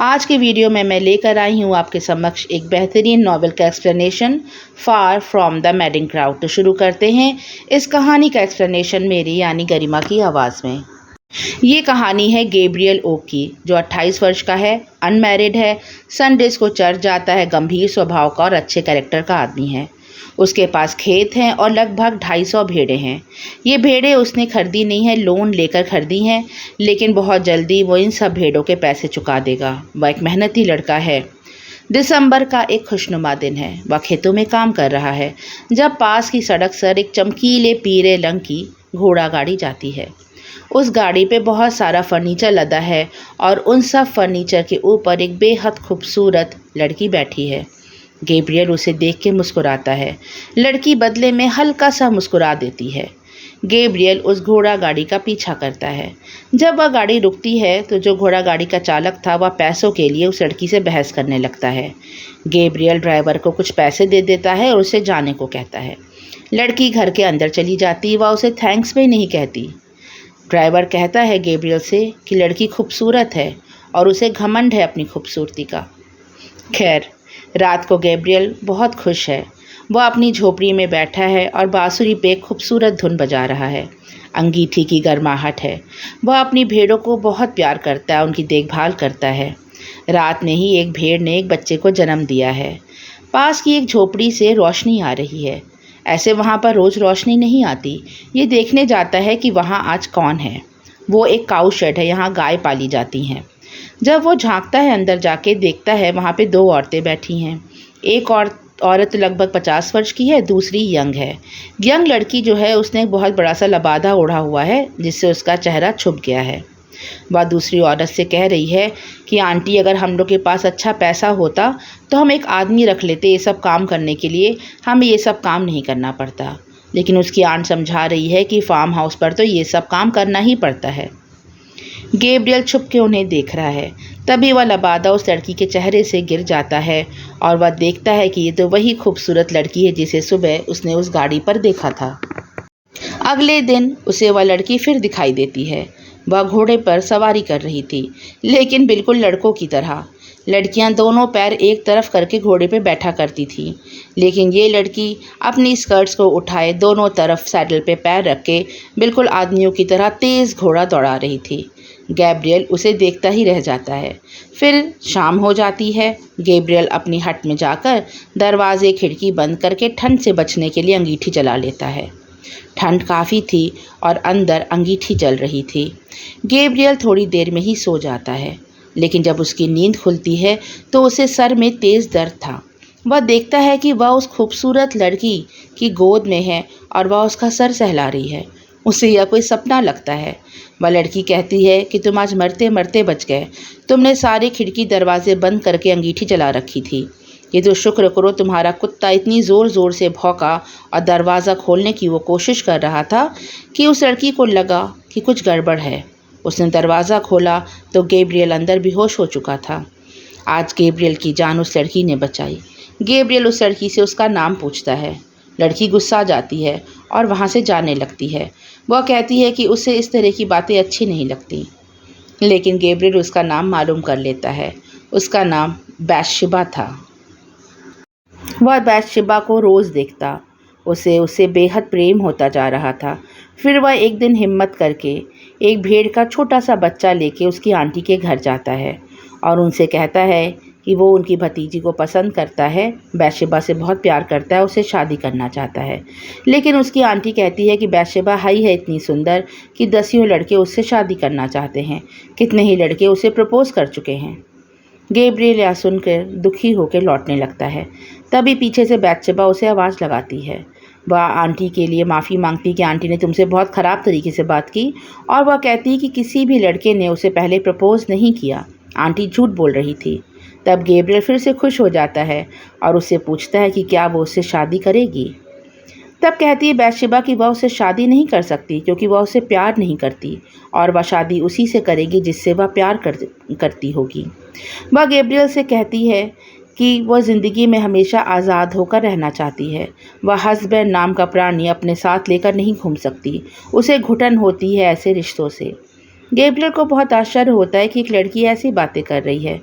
आज के वीडियो में मैं लेकर आई हूँ आपके समक्ष एक बेहतरीन नॉवेल का explanation far from the madding crowd. तो शुरू करते हैं इस कहानी का एक्सप्लेनेशन मेरी यानी गरिमा की आवाज़ में। ये कहानी है गैब्रियल ओक की, जो 28 वर्ष का है, अनमैरिड है, संडेज को चर्च जाता है, गंभीर स्वभाव का और अच्छे कैरेक्टर का आदमी है। उसके पास खेत हैं और लगभग 250 भेड़ें हैं। ये भेड़ें उसने खरीदी नहीं है, लोन लेकर खरीदी हैं, लेकिन बहुत जल्दी वो इन सब भेड़ों के पैसे चुका देगा। वह एक मेहनती लड़का है। दिसंबर का एक खुशनुमा दिन है। वह खेतों में काम कर रहा है जब पास की सड़क पर एक चमकीले पीले रंग की घोड़ा गाड़ी जाती है। उस गाड़ी पे बहुत सारा फर्नीचर लदा है और उन सब फर्नीचर के ऊपर एक बेहद खूबसूरत लड़की बैठी है। गैब्रियल उसे देख के मुस्कुराता है। लड़की बदले में हल्का सा मुस्कुरा देती है। गैब्रियल उस घोड़ा गाड़ी का पीछा करता है। जब वह गाड़ी रुकती है तो जो घोड़ा गाड़ी का चालक था वह पैसों के लिए उस लड़की से बहस करने लगता है। गैब्रियल ड्राइवर को कुछ पैसे दे देता है और उसे जाने को कहता है। लड़की घर के अंदर चली जाती, वह उसे थैंक्स भी नहीं कहती। ड्राइवर कहता है गैब्रियल से कि लड़की खूबसूरत है और उसे घमंड है अपनी खूबसूरती का। खैर, रात को गैब्रियल बहुत खुश है। वह अपनी झोपड़ी में बैठा है और बांसुरी पे एक खूबसूरत धुन बजा रहा है। अंगीठी की गर्माहट है। वह अपनी भेड़ों को बहुत प्यार करता है, उनकी देखभाल करता है। रात में ही एक भेड़ ने एक बच्चे को जन्म दिया है। पास की एक झोपड़ी से रोशनी आ रही है। ऐसे वहाँ पर रोज़ रोशनी नहीं आती। ये देखने जाता है कि वहाँ आज कौन है। वो एक काऊ शेड है, यहाँ गाय पाली जाती हैं। जब वो झांकता है अंदर जाके देखता है वहाँ पे 2 औरतें बैठी हैं। एक औरत लगभग 50 वर्ष की है, दूसरी यंग है। यंग लड़की जो है उसने एक बहुत बड़ा सा लबादा ओढ़ा हुआ है जिससे उसका चेहरा छुप गया है। वह दूसरी औरत से कह रही है कि आंटी, अगर हम लोग के पास अच्छा पैसा होता तो हम एक आदमी रख लेते ये सब काम करने के लिए, हमें ये सब काम नहीं करना पड़ता। लेकिन उसकी आंट समझा रही है कि फार्म हाउस पर तो ये सब काम करना ही पड़ता है। गैब्रियल छुप के उन्हें देख रहा है। तभी वह लबादा उस लड़की के चेहरे से गिर जाता है और वह देखता है कि ये तो वही खूबसूरत लड़की है जिसे सुबह उसने उस गाड़ी पर देखा था। अगले दिन उसे वह लड़की फिर दिखाई देती है। वह घोड़े पर सवारी कर रही थी, लेकिन बिल्कुल लड़कों की तरह। लड़कियां दोनों पैर एक तरफ करके घोड़े पे बैठा करती थी, लेकिन ये लड़की अपनी स्कर्ट्स को उठाए दोनों तरफ सैडल पे पैर रख के बिल्कुल आदमियों की तरह तेज़ घोड़ा दौड़ा रही थी। गैब्रियल उसे देखता ही रह जाता है। फिर शाम हो जाती है। गैब्रियल अपनी हट में जाकर दरवाजे खिड़की बंद करके ठंड से बचने के लिए अंगीठी जला लेता है। ठंड काफ़ी थी और अंदर अंगीठी जल रही थी। गैब्रियल थोड़ी देर में ही सो जाता है, लेकिन जब उसकी नींद खुलती है तो उसे सर में तेज़ दर्द था। वह देखता है कि वह उस खूबसूरत लड़की की गोद में है और वह उसका सर सहला रही है। उसे यह कोई सपना लगता है। वह लड़की कहती है कि तुम आज मरते मरते बच गए। तुमने सारे खिड़की दरवाजे बंद करके अंगीठी जला रखी थी। ये तो शुक्र करो तुम्हारा कुत्ता इतनी ज़ोर ज़ोर से भौंका और दरवाज़ा खोलने की वो कोशिश कर रहा था कि उस लड़की को लगा कि कुछ गड़बड़ है। उसने दरवाज़ा खोला तो गैब्रियल अंदर बेहोश हो चुका था। आज गैब्रियल की जान उस लड़की ने बचाई। गैब्रियल उस लड़की से उसका नाम पूछता है। लड़की गुस्सा जाती है और वहाँ से जाने लगती है। वह कहती है कि उसे इस तरह की बातें अच्छी नहीं लगती, लेकिन गैब्रियल उसका नाम मालूम कर लेता है। उसका नाम बैथशेबा था। वह बैथशेबा को रोज़ देखता। उसे बेहद प्रेम होता जा रहा था। फिर वह एक दिन हिम्मत करके एक भेड़ का छोटा सा बच्चा लेके उसकी आंटी के घर जाता है और उनसे कहता है कि वो उनकी भतीजी को पसंद करता है, बैथशेबा से बहुत प्यार करता है, उसे शादी करना चाहता है। लेकिन उसकी आंटी कहती है कि बैथशेबा हाई है इतनी सुंदर कि 10 लड़के उससे शादी करना चाहते हैं, कितने ही लड़के उसे प्रपोज़ कर चुके हैं। गैब्रियल यह सुनकर दुखी होकर लौटने लगता है। तभी पीछे से बैथशेबा उसे आवाज़ लगाती है। वह आंटी के लिए माफ़ी मांगती कि आंटी ने तुमसे बहुत ख़राब तरीके से बात की, और वह कहती कि किसी भी लड़के ने उसे पहले प्रपोज़ नहीं किया, आंटी झूठ बोल रही थी। तब गैब्रियल फिर से खुश हो जाता है और उससे पूछता है कि क्या वो उससे शादी करेगी। तब कहती है बैथशेबा कि वह उससे शादी नहीं कर सकती क्योंकि वह उससे प्यार नहीं करती और वह शादी उसी से करेगी जिससे वह प्यार करती होगी। वह गैब्रियल से कहती है कि वह ज़िंदगी में हमेशा आज़ाद होकर रहना चाहती है। वह हस्बैंड नाम का प्राणी अपने साथ लेकर नहीं घूम सकती। उसे घुटन होती है ऐसे रिश्तों से। गैब्रियल को बहुत आश्चर्य होता है कि एक लड़की ऐसी बातें कर रही है,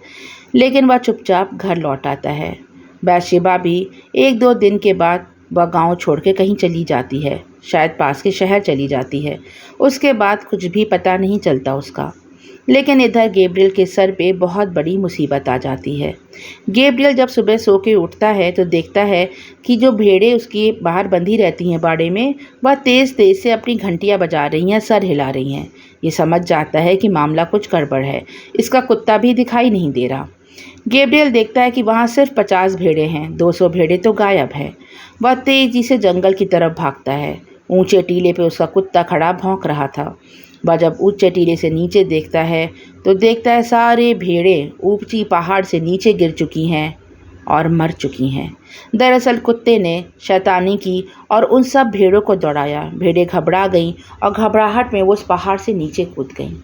लेकिन वह चुपचाप घर लौट आता है। बैथशेबा भी 1-2 दिन के बाद वह गांव छोड़ के कहीं चली जाती है, शायद पास के शहर चली जाती है। उसके बाद कुछ भी पता नहीं चलता उसका। लेकिन इधर गैब्रियल के सर पे बहुत बड़ी मुसीबत आ जाती है। गैब्रियल जब सुबह सो के उठता है तो देखता है कि जो भेड़ें उसकी बाहर बंधी रहती हैं बाड़े में, वह तेज़-तेज़ से अपनी घंटियाँ बजा रही हैं, सर हिला रही हैं। ये समझ जाता है कि मामला कुछ गड़बड़ है। इसका कुत्ता भी दिखाई नहीं दे रहा। गैब्रियल देखता है कि वहाँ सिर्फ 50 भेड़ें हैं, 200 भेड़ें तो गायब हैं। वह तेज़ी से जंगल की तरफ भागता है। ऊंचे टीले पे उसका कुत्ता खड़ा भौंक रहा था। वह जब ऊंचे टीले से नीचे देखता है तो देखता है सारे भेड़ें ऊंची पहाड़ से नीचे गिर चुकी हैं और मर चुकी हैं। दरअसल कुत्ते ने शैतानी की और उन सब भेड़ों को दौड़ाया। भेड़ें घबरा गईं और घबराहट में वो उस पहाड़ से नीचे कूद गईं।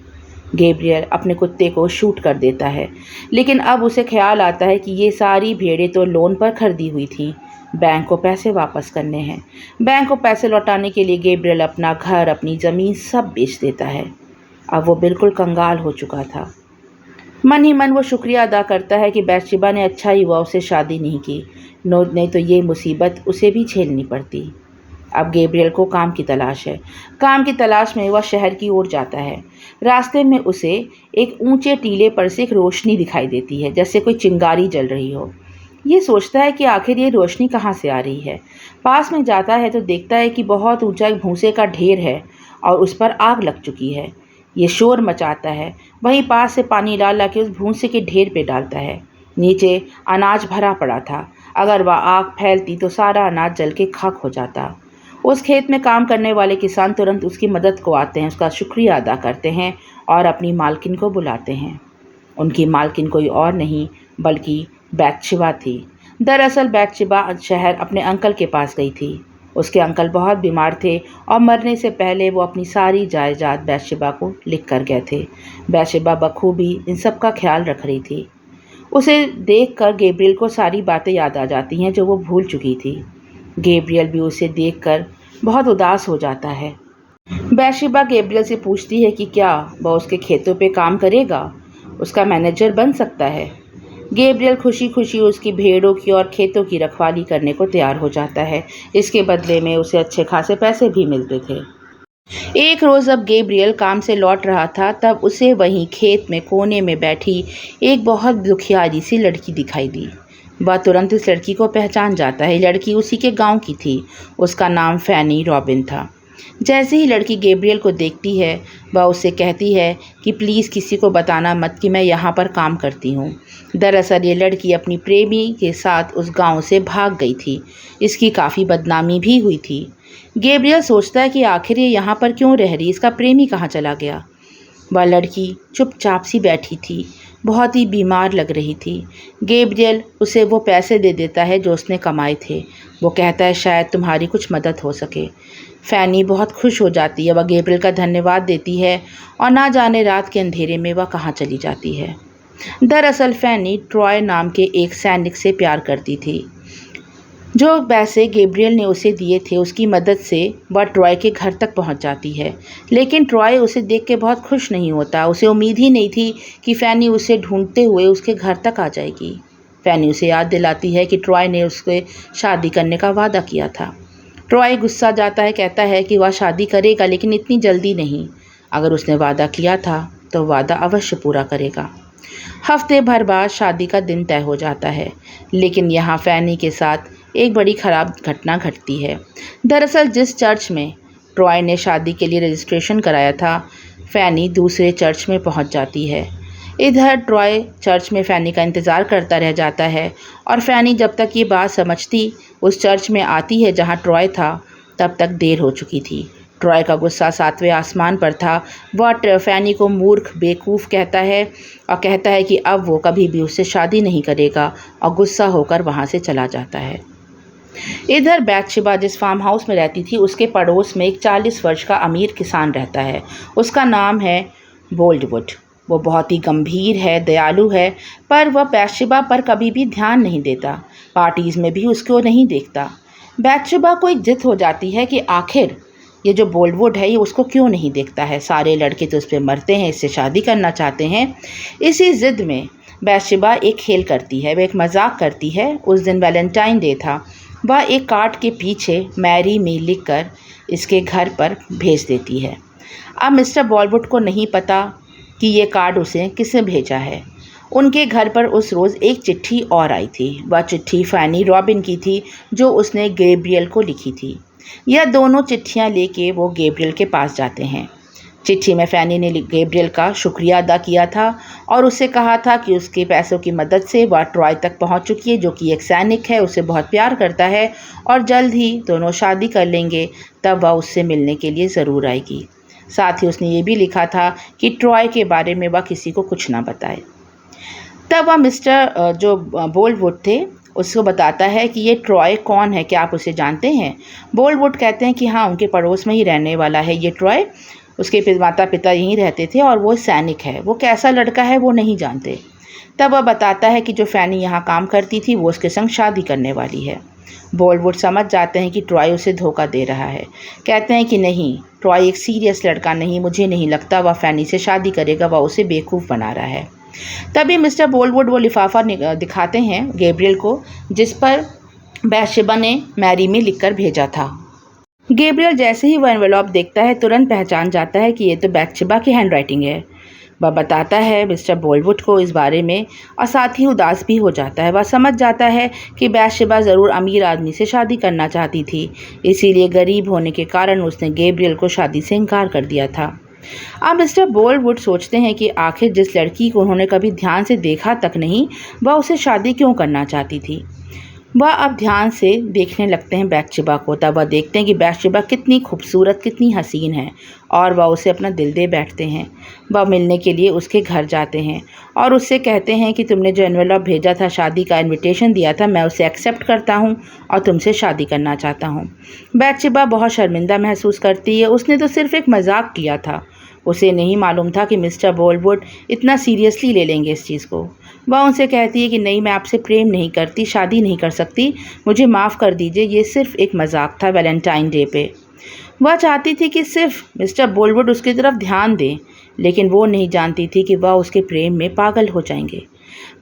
गैब्रियल अपने कुत्ते को शूट कर देता है, लेकिन अब उसे ख्याल आता है कि ये सारी भेड़ें तो लोन पर खरीदी हुई थी। बैंक को पैसे वापस करने हैं। बैंक को पैसे लौटाने के लिए गैब्रियल अपना घर, अपनी ज़मीन सब बेच देता है। अब वो बिल्कुल कंगाल हो चुका था। मन ही मन वो शुक्रिया अदा करता है कि बैथशेबा ने अच्छा ही हुआ उससे शादी नहीं की, नहीं तो ये मुसीबत उसे भी झेलनी पड़ती। अब गैब्रियल को काम की तलाश है। काम की तलाश में वह शहर की ओर जाता है। रास्ते में उसे एक ऊंचे टीले पर से एक रोशनी दिखाई देती है, जैसे कोई चिंगारी जल रही हो। ये सोचता है कि आखिर ये रोशनी कहाँ से आ रही है। पास में जाता है तो देखता है कि बहुत ऊंचा एक भूसे का ढेर है और उस पर आग लग चुकी है। ये शोर मचाता है। वहीं पास से पानी ला के उस भूसे के ढेर पे डालता है। नीचे अनाज भरा पड़ा था। अगर वह आग फैलती तो सारा अनाज जल के खाक हो जाता। उस खेत में काम करने वाले किसान तुरंत उसकी मदद को आते हैं, उसका शुक्रिया अदा करते हैं और अपनी मालकिन को बुलाते हैं। उनकी मालकिन कोई और नहीं बल्कि बैथशेबा थी। दरअसल बैथशेबा शहर अपने अंकल के पास गई थी। उसके अंकल बहुत बीमार थे और मरने से पहले वो अपनी सारी जायदाद बैथशेबा को लिख कर गए थे। बैथशेबा बखूबी इन सब का ख्याल रख रही थी। उसे देखकर गैब्रियल को सारी बातें याद आ जाती हैं जो वो भूल चुकी थी। गैब्रियल भी उसे देखकर बहुत उदास हो जाता है। बैथशेबा गैब्रियल से पूछती है कि क्या वह उसके खेतों पे काम करेगा, उसका मैनेजर बन सकता है। गैब्रियल खुशी खुशी उसकी भेड़ों की और खेतों की रखवाली करने को तैयार हो जाता है। इसके बदले में उसे अच्छे खासे पैसे भी मिलते थे। एक रोज़ जब गैब्रियल काम से लौट रहा था तब उसे वहीं खेत में कोने में बैठी एक बहुत दुखियारी सी लड़की दिखाई दी। वह तुरंत इस लड़की को पहचान जाता है। लड़की उसी के गांव की थी। उसका नाम फैनी रॉबिन था। जैसे ही लड़की गैब्रियल को देखती है वह उससे कहती है कि प्लीज़ किसी को बताना मत कि मैं यहाँ पर काम करती हूँ। दरअसल ये लड़की अपनी प्रेमी के साथ उस गांव से भाग गई थी। इसकी काफ़ी बदनामी भी हुई थी। गैब्रियल सोचता है कि आखिर ये यहाँ पर क्यों रह रही, इसका प्रेमी कहाँ चला गया। वह लड़की चुपचाप सी बैठी थी, बहुत ही बीमार लग रही थी। गैब्रियल उसे वो पैसे दे देता है जो उसने कमाए थे। वो कहता है शायद तुम्हारी कुछ मदद हो सके। फैनी बहुत खुश हो जाती है। वह गैब्रियल का धन्यवाद देती है और ना जाने रात के अंधेरे में वह कहाँ चली जाती है। दरअसल फैनी ट्रॉय नाम के एक सैनिक से प्यार करती थी। जो पैसे गैब्रियल ने उसे दिए थे उसकी मदद से वह ट्रॉय के घर तक पहुंच जाती है। लेकिन ट्रॉय उसे देख के बहुत खुश नहीं होता। उसे उम्मीद ही नहीं थी कि फैनी उसे ढूंढते हुए उसके घर तक आ जाएगी। फैनी उसे याद दिलाती है कि ट्रॉय ने उससे शादी करने का वादा किया था। ट्रॉय गुस्सा जाता है, कहता है कि वह शादी करेगा लेकिन इतनी जल्दी नहीं। अगर उसने वादा किया था तो वादा अवश्य पूरा करेगा। हफ्ते भर बाद शादी का दिन तय हो जाता है, लेकिन यहाँ फैनी के साथ एक बड़ी ख़राब घटना घटती है। दरअसल जिस चर्च में ट्रॉय ने शादी के लिए रजिस्ट्रेशन कराया था, फैनी दूसरे चर्च में पहुंच जाती है। इधर ट्रॉय चर्च में फैनी का इंतज़ार करता रह जाता है और फैनी जब तक ये बात समझती उस चर्च में आती है जहां ट्रॉय था, तब तक देर हो चुकी थी। ट्रॉय का गुस्सा 7वें आसमान पर था। वह फैनी को मूर्ख, बेवकूफ़ कहता है और कहता है कि अब वो कभी भी उससे शादी नहीं करेगा और गुस्सा होकर वहाँ से चला जाता है। इधर बैथशेबा जिस फार्म हाउस में रहती थी उसके पड़ोस में एक 40 वर्ष का अमीर किसान रहता है। उसका नाम है बोल्डवुड। वो बहुत ही गंभीर है, दयालु है, पर वह बैथशेबा पर कभी भी ध्यान नहीं देता। पार्टीज़ में भी उसको नहीं देखता। बैथशेबा को एक जिद हो जाती है कि आखिर ये जो बोलवुड है ये उसको क्यों नहीं देखता है, सारे लड़के तो उस पर मरते हैं, इससे शादी करना चाहते हैं। इसी ज़िद में बैतशेबा एक खेल करती है, वह एक मजाक करती है। उस दिन वैलेंटाइन डे था। वह एक कार्ड के पीछे मैरी मी लिखकर इसके घर पर भेज देती है। अब मिस्टर बोलवुड को नहीं पता कि ये कार्ड उसे किसने भेजा है। उनके घर पर उस रोज़ एक चिट्ठी और आई थी। वह चिट्ठी फैनी रॉबिन की थी, जो उसने गैब्रियल को लिखी थी। यह दोनों चिट्ठियां लेके वो गैब्रियल के पास जाते हैं। चिट्ठी में फैनी ने गैब्रियल का शुक्रिया अदा किया था और उससे कहा था कि उसके पैसों की मदद से वह ट्रॉय तक पहुंच चुकी है, जो कि एक सैनिक है, उसे बहुत प्यार करता है और जल्द ही दोनों शादी कर लेंगे। तब वह उससे मिलने के लिए ज़रूर आएगी। साथ ही उसने ये भी लिखा था कि ट्रॉय के बारे में वह किसी को कुछ ना बताए। तब वह मिस्टर जो बोलवुड थे उसको बताता है कि ये ट्रॉय कौन है, क्या आप उसे जानते हैं। बोलवुड कहते हैं कि हाँ, उनके पड़ोस में ही रहने वाला है ये ट्रॉय। उसके माता पिता यहीं रहते थे और वो सैनिक है। वो कैसा लड़का है वो नहीं जानते। तब वह बताता है कि जो फैनी यहाँ काम करती थी वो उसके संग शादी करने वाली है। बोलवुड समझ जाते हैं कि ट्रॉय उसे धोखा दे रहा है। कहते हैं कि नहीं, ट्रॉय एक सीरियस लड़का नहीं, मुझे नहीं लगता वह फैनी से शादी करेगा, वह उसे बेवकूफ़ बना रहा है। तभी मिस्टर बोलवुड वो लिफाफा दिखाते हैं गैब्रियल को, जिस पर बैतशेबा ने मैरी में लिखकर भेजा था। गैब्रियल जैसे ही वह एनवेलॉप देखता है तुरंत पहचान जाता है कि ये तो बैतशेबा की हैंडराइटिंग है। वह बताता है मिस्टर बोलवुड को इस बारे में और साथ ही उदास भी हो जाता है। वह समझ जाता है कि बैतशेबा ज़रूर अमीर आदमी से शादी करना चाहती थी, इसीलिए गरीब होने के कारण उसने गैब्रियल को शादी से इनकार कर दिया था। अब मिस्टर बोलवुड सोचते हैं कि आखिर जिस लड़की को उन्होंने कभी ध्यान से देखा तक नहीं, वह उसे शादी क्यों करना चाहती थी। वह अब ध्यान से देखने लगते हैं बैतशेबा को। तब वह देखते हैं कि बैतशेबा कितनी खूबसूरत, कितनी हसीन है और वह उसे अपना दिल दे बैठते हैं। वह मिलने के लिए उसके घर जाते हैं और उससे कहते हैं कि तुमने जो एनवेलॉप भेजा था, शादी का इनविटेशन दिया था, मैं उसे एक्सेप्ट करता हूँ और तुमसे शादी करना चाहता हूँ। बैतशेबा बहुत शर्मिंदा महसूस करती है। उसने तो सिर्फ एक मजाक किया था। उसे नहीं मालूम था कि मिस्टर बोलवुड इतना सीरियसली ले लेंगे इस चीज़ को। वह उनसे कहती है कि नहीं, मैं आपसे प्रेम नहीं करती, शादी नहीं कर सकती, मुझे माफ़ कर दीजिए, ये सिर्फ एक मजाक था वैलेंटाइन डे पे। वह चाहती थी कि सिर्फ मिस्टर बोलवुड उसकी तरफ ध्यान दें, लेकिन वो नहीं जानती थी कि वह उसके प्रेम में पागल हो जाएंगे।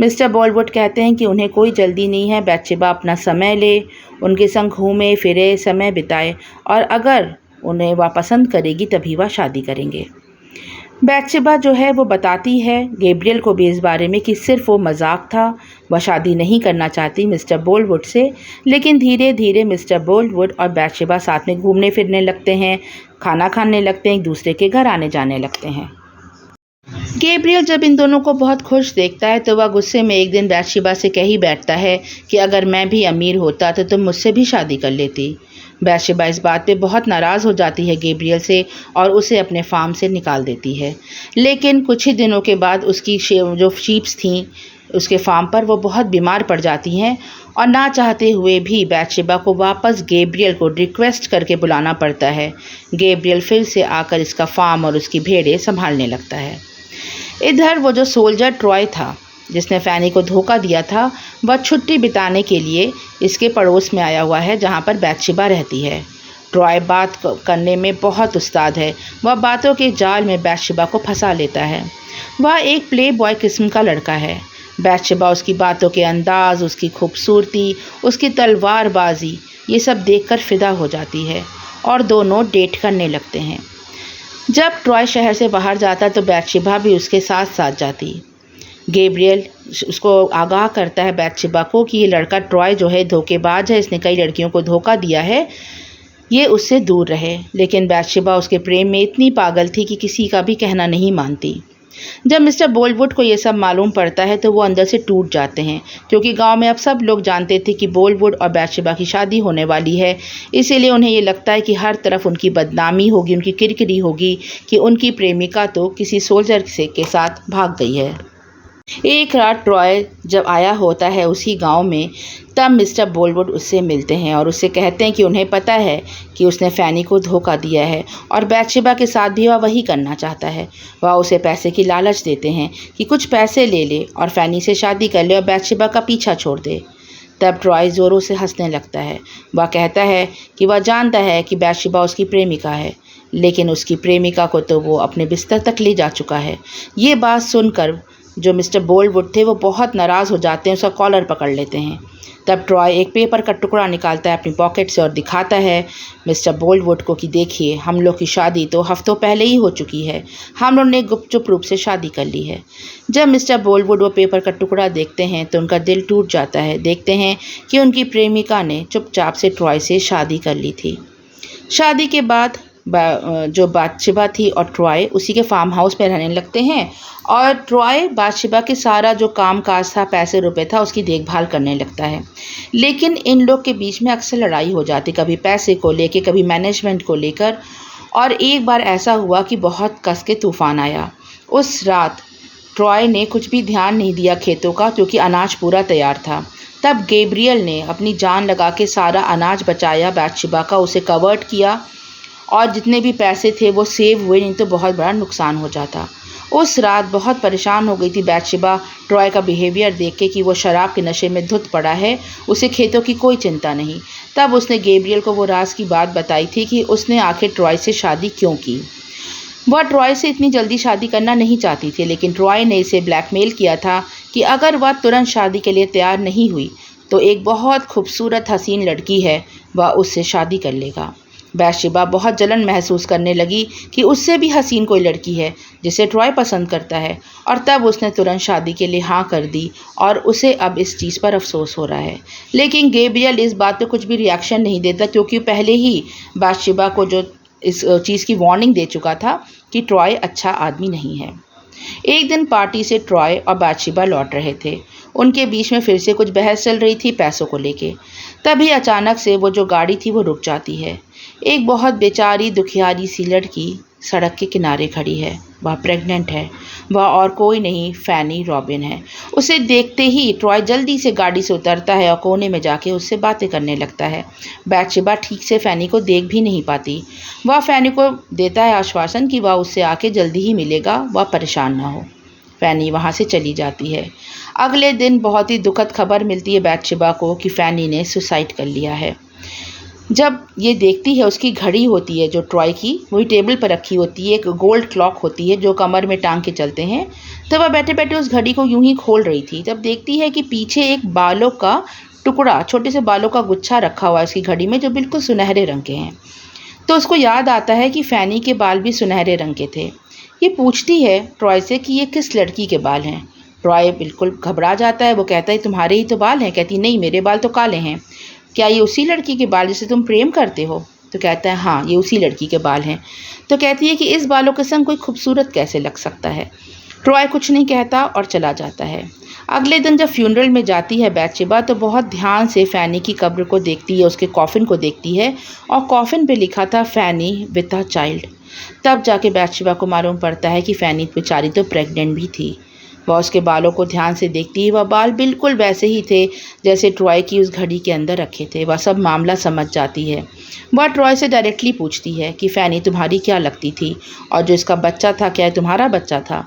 मिस्टर बोलवुड कहते हैं कि उन्हें कोई जल्दी नहीं है, बैतशेबा अपना समय ले, उनके संग घूमे फिरे, समय बिताए और अगर उन्हें वह पसंद करेगी तभी वह शादी करेंगे। बैतशेबा जो है वो बताती है गैब्रियल को भी इस बारे में कि सिर्फ वो मजाक था, वह शादी नहीं करना चाहती मिस्टर बोलवुड से। लेकिन धीरे धीरे मिस्टर बोलवुड और बैतशेबा साथ में घूमने फिरने लगते हैं, खाना खाने लगते हैं, एक दूसरे के घर आने जाने लगते हैं। गैब्रियल जब इन दोनों को बहुत खुश देखता है तो वह गुस्से में एक दिन बैतशेबा से कह ही बैठता है कि अगर मैं भी अमीर होता तो तुम मुझसे भी शादी कर लेती। बैतशेबा इस बात पे बहुत नाराज़ हो जाती है गैब्रियल से और उसे अपने फार्म से निकाल देती है। लेकिन कुछ ही दिनों के बाद उसकी जो शीप्स थीं उसके फार्म पर, वो बहुत बीमार पड़ जाती हैं और ना चाहते हुए भी बैतशेबा को वापस गैब्रियल को रिक्वेस्ट करके बुलाना पड़ता है। गैब्रियल फिर से आकर इसका फार्म और उसकी भेड़ें संभालने लगता है। इधर वो जो सोल्जर ट्रॉय था जिसने फैनी को धोखा दिया था, वह छुट्टी बिताने के लिए इसके पड़ोस में आया हुआ है जहाँ पर बैतशेबा रहती है। ट्रॉय बात करने में बहुत उस्ताद है। वह बातों के जाल में बैतशेबा को फंसा लेता है। वह एक प्ले बॉय किस्म का लड़का है। बैतशेबा उसकी बातों के अंदाज, उसकी खूबसूरती, उसकी तलवारबाजी, ये सब देखकर फिदा हो जाती है और दोनों डेट करने लगते हैं। जब ट्रॉय शहर से बाहर जाता तो बैतशेबा भी उसके साथ साथ जाती। गैब्रियल उसको आगाह करता है बैतशेबा को कि ये लड़का ट्रॉय जो है धोखेबाज है, इसने कई लड़कियों को धोखा दिया है, ये उससे दूर रहे। लेकिन बैतशेबा उसके प्रेम में इतनी पागल थी कि किसी का भी कहना नहीं मानती। जब मिस्टर बोलवुड को ये सब मालूम पड़ता है तो वो अंदर से टूट जाते हैं, क्योंकि गांव में अब सब लोग जानते थे कि बोलवुड और बैतशेबा की शादी होने वाली है। इसीलिए उन्हें ये लगता है कि हर तरफ उनकी बदनामी होगी, उनकी किरकिरी होगी कि उनकी प्रेमिका तो किसी सोल्जर के साथ भाग गई है। एक रात ट्रॉय जब आया होता है उसी गांव में, तब मिस्टर बोलवुड उससे मिलते हैं और उससे कहते हैं कि उन्हें पता है कि उसने फैनी को धोखा दिया है और बैतशेबा के साथ भी वह वही करना चाहता है। वह उसे पैसे की लालच देते हैं कि कुछ पैसे ले ले और फैनी से शादी कर ले और बैतशेबा का पीछा छोड़ दे। तब ट्रॉय ज़ोरों से हंसने लगता है। वह कहता है कि वह जानता है कि बैथशेबा उसकी प्रेमिका है, लेकिन उसकी प्रेमिका को तो वो अपने बिस्तर तक ले जा चुका है। ये बात सुनकर जो मिस्टर बोल्डवुड थे वो बहुत नाराज़ हो जाते हैं, उसका कॉलर पकड़ लेते हैं। तब ट्रॉय एक पेपर का टुकड़ा निकालता है अपनी पॉकेट से और दिखाता है मिस्टर बोल्डवुड को कि देखिए, हम लोग की शादी तो हफ्तों पहले ही हो चुकी है। हम लोग ने गुपचुप रूप से शादी कर ली है। जब मिस्टर बोल्डवुड वो पेपर का टुकड़ा देखते हैं तो उनका दिल टूट जाता है। देखते हैं कि उनकी प्रेमिका ने चुपचाप से ट्रॉय से शादी कर ली थी। शादी के बाद जो बाथशेबा थी और ट्रॉय उसी के फार्म हाउस में रहने लगते हैं और ट्रॉय बाथशेबा के सारा जो काम काज था, पैसे रुपए था, उसकी देखभाल करने लगता है। लेकिन इन लोग के बीच में अक्सर लड़ाई हो जाती, कभी पैसे को लेके, कभी मैनेजमेंट को लेकर। और एक बार ऐसा हुआ कि बहुत कस के तूफान आया। उस रात ट्रॉय ने कुछ भी ध्यान नहीं दिया खेतों का, क्योंकि अनाज पूरा तैयार था। तब गैब्रियल ने अपनी जान लगा के सारा अनाज बचाया बाथशेबा का, उसे कवर्ड किया और जितने भी पैसे थे वो सेव हुए, नहीं तो बहुत बड़ा नुकसान हो जाता। उस रात बहुत परेशान हो गई थी बाथशेबा ट्रॉय का बिहेवियर देख के कि वो शराब के नशे में धुत पड़ा है, उसे खेतों की कोई चिंता नहीं। तब उसने गैब्रियल को वो राज की बात बताई थी कि उसने आखिर ट्रॉय से शादी क्यों की। वह ट्रॉय से इतनी जल्दी शादी करना नहीं चाहती थी, लेकिन ट्रॉय ने इसे ब्लैकमेल किया था कि अगर वह तुरंत शादी के लिए तैयार नहीं हुई तो एक बहुत खूबसूरत हसीन लड़की है, वह उससे शादी कर लेगा। बाथशेबा बहुत जलन महसूस करने लगी कि उससे भी हसीन कोई लड़की है जिसे ट्रॉय पसंद करता है, और तब उसने तुरंत शादी के लिए हाँ कर दी और उसे अब इस चीज़ पर अफसोस हो रहा है। लेकिन गैब्रियल इस बात पर कुछ भी रिएक्शन नहीं देता, क्योंकि पहले ही बाथशेबा को जो इस चीज़ की वार्निंग दे चुका था कि ट्रॉय अच्छा आदमी नहीं है। एक दिन पार्टी से ट्रॉय और बाथशेबा लौट रहे थे। उनके बीच में फिर से कुछ बहस चल रही थी पैसों को लेके। तभी अचानक से वो जो गाड़ी थी वो रुक जाती है। एक बहुत बेचारी दुखियारी सी लड़की सड़क के किनारे खड़ी है। वह प्रेग्नेंट है। वह और कोई नहीं, फैनी रॉबिन है। उसे देखते ही ट्रॉय जल्दी से गाड़ी से उतरता है और कोने में जाके उससे बातें करने लगता है। बाथशेबा ठीक से फैनी को देख भी नहीं पाती। वह फैनी को देता है आश्वासन कि वह उससे आके जल्दी ही मिलेगा, वह परेशान ना हो। फैनी वहाँ से चली जाती है। अगले दिन बहुत ही दुखद खबर मिलती है बाथशेबा को कि फैनी ने सुसाइड कर लिया है। जब ये देखती है, उसकी घड़ी होती है जो ट्रॉय की, वही टेबल पर रखी होती है। एक गोल्ड क्लॉक होती है जो कमर में टांग के चलते हैं। तब वह बैठे बैठे उस घड़ी को यूं ही खोल रही थी, जब देखती है कि पीछे एक बालों का टुकड़ा, छोटे से बालों का गुच्छा रखा हुआ है उसकी घड़ी में, जो बिल्कुल सुनहरे रंग के हैं। तो उसको याद आता है कि फैनी के बाल भी सुनहरे रंग के थे। ये पूछती है ट्रॉय से कि ये किस लड़की के बाल हैं। ट्रॉय बिल्कुल घबरा जाता है। वो कहता है तुम्हारे ही तो बाल हैं। कहती नहीं, मेरे बाल तो काले हैं। क्या ये उसी लड़की के बाल जिसे तुम प्रेम करते हो? तो कहता है हाँ, ये उसी लड़की के बाल हैं। तो कहती है कि इस बालों के संग कोई खूबसूरत कैसे लग सकता है। ट्रॉय कुछ नहीं कहता और चला जाता है। अगले दिन जब फ्यूनरल में जाती है बाथशेबा तो बहुत ध्यान से फैनी की कब्र को देखती है, उसके कॉफिन को देखती है, और कॉफिन पे लिखा था फैनी विद अ चाइल्ड। तब जाके बाथशेबा को मालूम पड़ता है कि फैनी बेचारी तो प्रेग्नेंट भी थी। वह उसके बालों को ध्यान से देखती है। वह बाल बिल्कुल वैसे ही थे जैसे ट्रॉय की उस घड़ी के अंदर रखे थे। वह सब मामला समझ जाती है। वह ट्रॉय से डायरेक्टली पूछती है कि फैनी तुम्हारी क्या लगती थी, और जो इसका बच्चा था क्या तुम्हारा बच्चा था?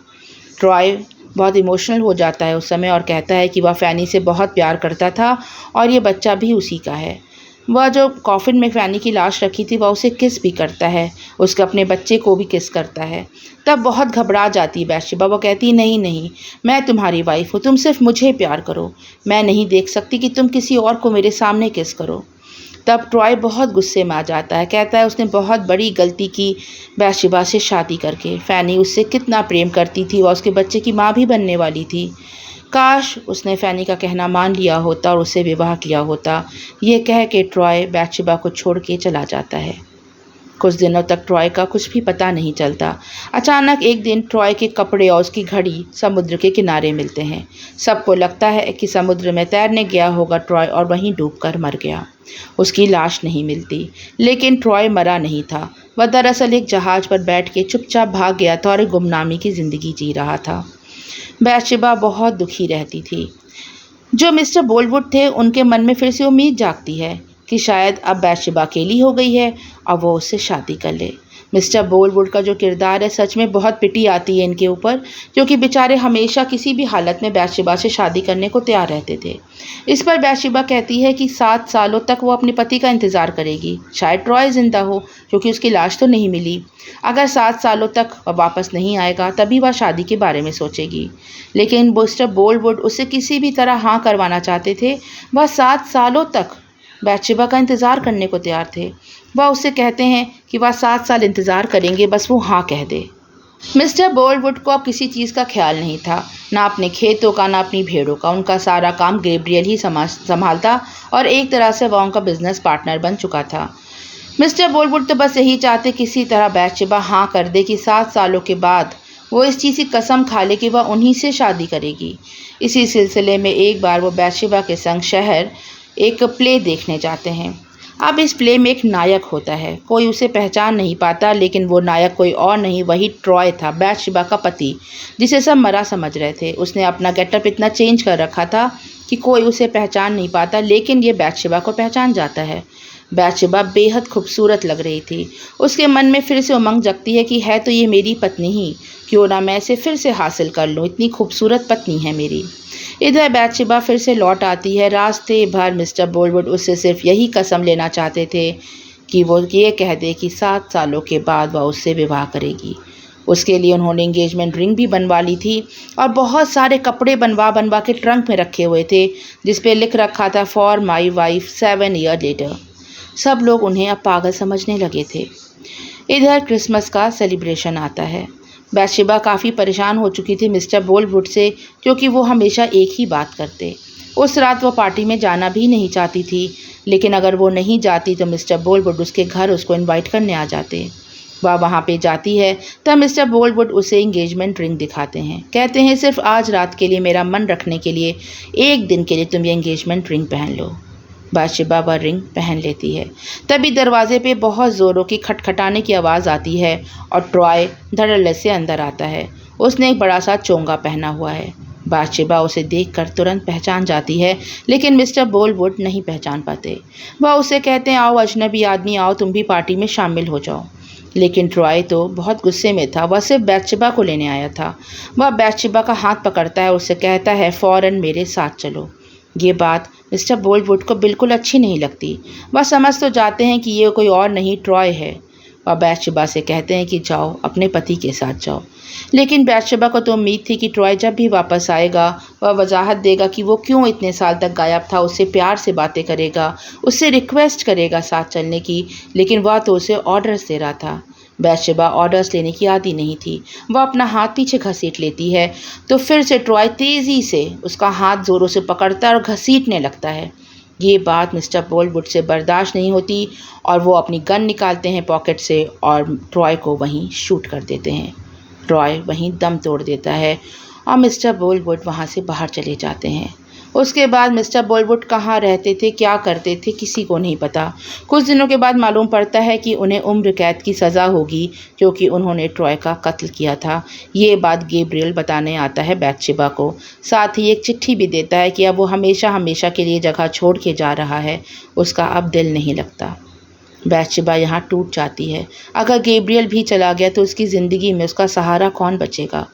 ट्रॉय बहुत इमोशनल हो जाता है उस समय और कहता है कि वह फैनी से बहुत प्यार करता था और ये बच्चा भी उसी का है। वह जो कॉफिन में फैनी की लाश रखी थी वह उसे किस भी करता है, उसके अपने बच्चे को भी किस करता है। तब बहुत घबरा जाती है बाथशेबा। वो कहती नहीं नहीं, मैं तुम्हारी वाइफ हूँ, तुम सिर्फ मुझे प्यार करो। मैं नहीं देख सकती कि तुम किसी और को मेरे सामने किस करो। तब ट्रॉय बहुत गुस्से में आ जाता है। कहता है उसने बहुत बड़ी गलती की बाथशेबा से शादी करके। फैनी उससे कितना प्रेम करती थी, वह उसके बच्चे की माँ भी बनने वाली थी। काश उसने फैनी का कहना मान लिया होता और उससे विवाह किया होता। ये कह के ट्रॉय बाथशेबा को छोड़ के चला जाता है। कुछ दिनों तक ट्रॉय का कुछ भी पता नहीं चलता। अचानक एक दिन ट्रॉय के कपड़े और उसकी घड़ी समुद्र के किनारे मिलते हैं। सबको लगता है कि समुद्र में तैरने गया होगा ट्रॉय और वहीं डूबकर मर गया। उसकी लाश नहीं मिलती, लेकिन ट्रॉय मरा नहीं था। वह दरअसल एक जहाज़ पर बैठ के चुपचाप भाग गया था और एक गुमनामी की ज़िंदगी जी रहा था। बाथशेबा बहुत दुखी रहती थी। जो मिस्टर बोल्डवुड थे उनके मन में फिर से उम्मीद जागती है कि शायद अब बाथशेबा अकेली हो गई है और वो उससे शादी कर ले। मिस्टर बोलवुड का जो किरदार है, सच में बहुत पिटी आती है इनके ऊपर, क्योंकि बेचारे हमेशा किसी भी हालत में बैतशेबा से शादी करने को तैयार रहते थे। इस पर बैतशेबा कहती है कि 7 सालों तक वो अपने पति का इंतज़ार करेगी, शायद ट्रॉय ज़िंदा हो, क्योंकि उसकी लाश तो नहीं मिली। अगर 7 सालों तक वह वापस नहीं आएगा तभी वह शादी के बारे में सोचेगी। लेकिन मिस्टर बोलवुड उसे किसी भी तरह हाँ करवाना चाहते थे। वह 7 सालों तक बैतशेबा का इंतज़ार करने को तैयार थे। वह उससे कहते हैं कि वह 7 साल इंतज़ार करेंगे, बस वो हाँ कह दे। मिस्टर बोलवुड को अब किसी चीज़ का ख्याल नहीं था, ना अपने खेतों का, ना अपनी भेड़ों का। उनका सारा काम गैब्रियल ही संभालता और एक तरह से वह उनका बिजनेस पार्टनर बन चुका था। मिस्टर बोलवुड तो बस यही चाहते किसी तरह बैतशेबा हाँ कर दे कि 7 सालों के बाद वो इस चीज़ की कसम खा ले कि वह उन्हीं से शादी करेगी। इसी सिलसिले में एक बार वो बैतशेबा के संग शहर एक प्ले देखने जाते हैं। अब इस प्ले में एक नायक होता है, कोई उसे पहचान नहीं पाता, लेकिन वो नायक कोई और नहीं, वही ट्रॉय था, बैतशेबा का पति, जिसे सब मरा समझ रहे थे। उसने अपना गेटअप इतना चेंज कर रखा था कि कोई उसे पहचान नहीं पाता, लेकिन ये बैतशेबा को पहचान जाता है। बैतशेबा बेहद खूबसूरत लग रही थी। उसके मन में फिर से उमंग जगती है कि है तो ये मेरी पत्नी ही, क्यों ना मैं इसे फिर से हासिल कर लूँ, इतनी खूबसूरत पत्नी है मेरी। इधर बैतशेबा फिर से लौट आती है। रास्ते भर मिस्टर बोलवुड उससे सिर्फ यही कसम लेना चाहते थे कि वो ये कह दे कि 7 सालों के बाद वह उससे विवाह करेगी। उसके लिए उन्होंने एंगेजमेंट रिंग भी बनवा ली थी और बहुत सारे कपड़े बनवा के ट्रंक में रखे हुए थे, जिस पे लिख रखा था for my wife 7 year later. सब लोग उन्हें अब पागल समझने लगे थे। इधर क्रिसमस का सेलिब्रेशन आता है। बैतशेबा काफ़ी परेशान हो चुकी थी मिस्टर बोलवुड से, क्योंकि वो हमेशा एक ही बात करते। उस रात वो पार्टी में जाना भी नहीं चाहती थी, लेकिन अगर वो नहीं जाती तो मिस्टर बोलवुड उसके घर उसको इनवाइट करने आ जाते। वह वहाँ पे जाती है तब मिस्टर बोलवुड उसे एंगेजमेंट रिंग दिखाते हैं। कहते हैं सिर्फ आज रात के लिए, मेरा मन रखने के लिए, एक दिन के लिए तुम ये एंगेजमेंट रिंग पहन लो। बैतशेबा वह रिंग पहन लेती है। तभी दरवाजे पे बहुत ज़ोरों की खटखटाने की आवाज़ आती है और ट्रॉय धड़ल्ले से अंदर आता है। उसने एक बड़ा सा चोंगा पहना हुआ है। बैतशेबा उसे देखकर तुरंत पहचान जाती है, लेकिन मिस्टर बोलवुड नहीं पहचान पाते। वह उसे कहते हैं आओ अजनबी आदमी, आओ तुम भी पार्टी में शामिल हो जाओ। लेकिन ट्रॉय तो बहुत गुस्से में था। वह सिर्फ बैतशेबा को लेने आया था। वह बैतशेबा का हाथ पकड़ता है और उससे कहता है फ़ौरन मेरे साथ चलो। ये बात मिस्टर बोलवुड को बिल्कुल अच्छी नहीं लगती। वह समझ तो जाते हैं कि ये कोई और नहीं ट्रॉय है। वह बैतशेबा से कहते हैं कि जाओ अपने पति के साथ जाओ। लेकिन बैतशेबा को तो उम्मीद थी कि ट्रॉय जब भी वापस आएगा वह वजाहत देगा कि वो क्यों इतने साल तक गायब था, उससे प्यार से बातें करेगा, उससे रिक्वेस्ट करेगा साथ चलने की, लेकिन वह तो उसे ऑर्डर्स दे रहा था। बैतशेबा ऑर्डर्स लेने की आदी नहीं थी। वह अपना हाथ पीछे घसीट लेती है तो फिर से ट्रॉय तेज़ी से उसका हाथ ज़ोरों से पकड़ता है और घसीटने लगता है। ये बात मिस्टर बोलवुड से बर्दाश्त नहीं होती और वो अपनी गन निकालते हैं पॉकेट से और ट्रॉय को वहीं शूट कर देते हैं। ट्रॉय वहीं दम तोड़ देता है और मिस्टर बोलवुड वहाँ से बाहर चले जाते हैं। उसके बाद मिस्टर बोलवुड कहाँ रहते थे, क्या करते थे, किसी को नहीं पता। कुछ दिनों के बाद मालूम पड़ता है कि उन्हें उम्र कैद की सज़ा होगी, क्योंकि उन्होंने ट्रॉय का कत्ल किया था। ये बात गैब्रियल बताने आता है बैतशेबा को। साथ ही एक चिट्ठी भी देता है कि अब वो हमेशा हमेशा के लिए जगह छोड़ के जा रहा है, उसका अब दिल नहीं लगता। बैतशेबा यहाँ टूट जाती है। अगर गैब्रियल भी चला गया तो उसकी ज़िंदगी में उसका सहारा कौन बचेगा।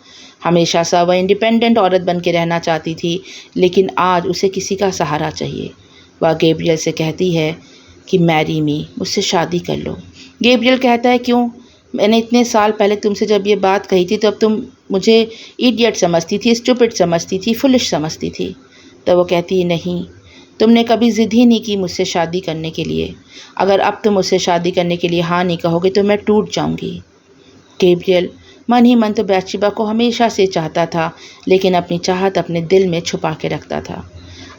हमेशा सा वह इंडिपेंडेंट औरत बन के रहना चाहती थी, लेकिन आज उसे किसी का सहारा चाहिए। वह गैब्रियल से कहती है कि मैरी मी, मुझसे शादी कर लो। गैब्रियल कहता है क्यों? मैंने इतने साल पहले तुमसे जब ये बात कही थी तब तुम मुझे इडियट समझती थी, स्टूपिड समझती थी, फुलिश समझती थी। तब वो कहती है नहीं, तुमने कभी ज़िद ही नहीं की मुझसे शादी करने के लिए। अगर अब तुम मुझसे शादी करने के लिए हाँ नहीं कहोगे तो मैं टूट जाऊँगी। गैब्रियल मन ही मन तो बैतशेबा को हमेशा से चाहता था, लेकिन अपनी चाहत अपने दिल में छुपा के रखता था।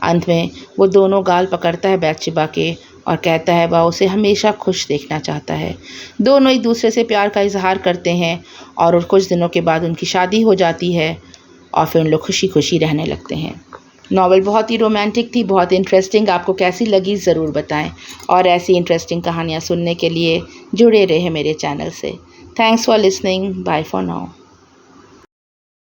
अंत में वो दोनों गाल पकड़ता है बैतशेबा के और कहता है वह उसे हमेशा खुश देखना चाहता है। दोनों एक दूसरे से प्यार का इजहार करते हैं और कुछ दिनों के बाद उनकी शादी हो जाती है और फिर उन लोग खुशी खुशी रहने लगते हैं। नॉवेल बहुत ही रोमांटिक थी, बहुत इंटरेस्टिंग। आपको कैसी लगी ज़रूर बताएं और ऐसी इंटरेस्टिंग कहानियाँ सुनने के लिए जुड़े रहे मेरे चैनल से। Thanks for listening. Bye for now.